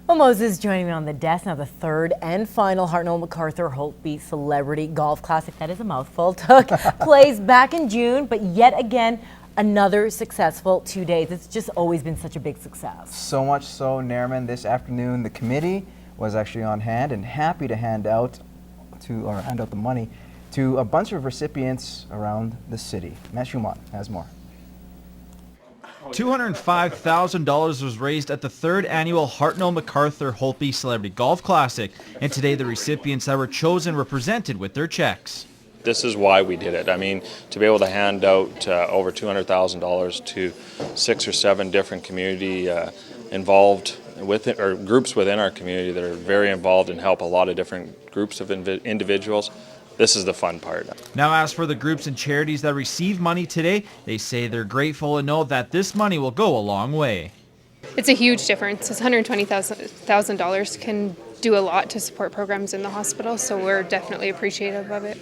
Well, Moses joining me on the desk now. The third and final Hartnell MacArthur Holtby Celebrity Golf Classic, that is a mouthful, took place back in June, but yet again, another successful 2 days. It's just always been such a big success. So much so, Nairman, this afternoon the committee was actually on hand and happy to hand out the money to a bunch of recipients around the city. Matt Schumont has more. $205,000 was raised at the third annual Hartnell MacArthur Holtby Celebrity Golf Classic, and today the recipients that were chosen were presented with their checks. This is why we did it. I mean, to be able to hand out over $200,000 to 6 or 7 different community involved or groups within our community that are very involved and help a lot of different groups of individuals. This is the fun part. Now, as for the groups and charities that receive money today, they say they're grateful and know that this money will go a long way. It's a huge difference. It's $120,000 can do a lot to support programs in the hospital, so we're definitely appreciative of it.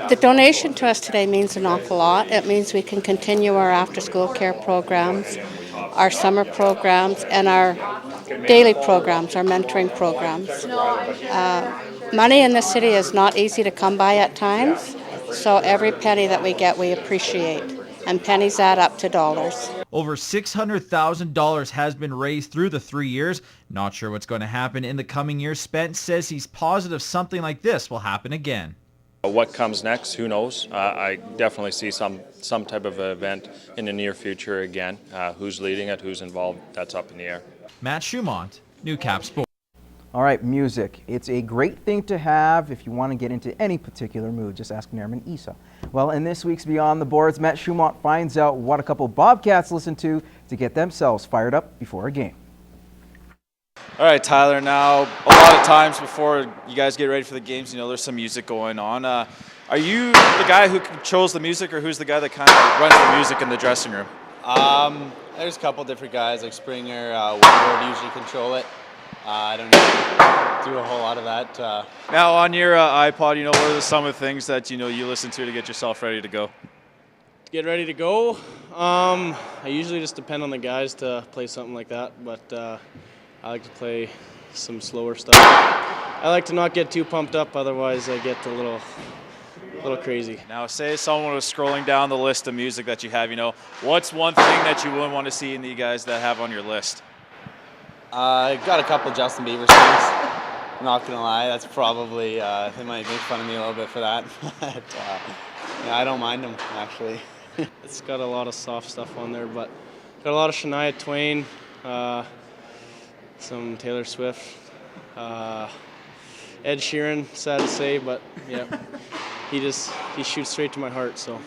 The donation to us today means an awful lot. It means we can continue our after-school care programs, our summer programs, and our daily programs, our mentoring programs. Money in the city is not easy to come by at times, so every penny that we get we appreciate, and pennies add up to dollars. Over $600,000 has been raised through the 3 years. Not sure what's going to happen in the coming years. Spence says he's positive something like this will happen again. What comes next, who knows? I definitely see some type of event in the near future again. Who's leading it, who's involved, that's up in the air. Matt Schumont, Newcap Sports. All right, music. It's a great thing to have if you want to get into any particular mood. Just ask Nairman Isa. Well, in this week's Beyond the Boards, Matt Schumont finds out what a couple Bobcats listen to get themselves fired up before a game. All right, Tyler, now a lot of times before you guys get ready for the games, you know, there's some music going on. Are you the guy who controls the music, or who's the guy that kind of runs the music in the dressing room? There's a couple different guys, like Springer, Woodward usually control it. I don't do a whole lot of that. Now on your iPod, you know, what are some of the things that you listen to get yourself ready to go? Get ready to go. I usually just depend on the guys to play something like that, but I like to play some slower stuff. I like to not get too pumped up, otherwise I get a little crazy. Now, say someone was scrolling down the list of music that you have, what's one thing that you wouldn't want to see in the guys that have on your list? I got a couple Justin Bieber songs. I'm not gonna lie, that's probably they might make fun of me a little bit for that, but yeah, I don't mind them actually. It's got a lot of soft stuff on there, but got a lot of Shania Twain, some Taylor Swift, Ed Sheeran. Sad to say, but yeah, he shoots straight to my heart. So.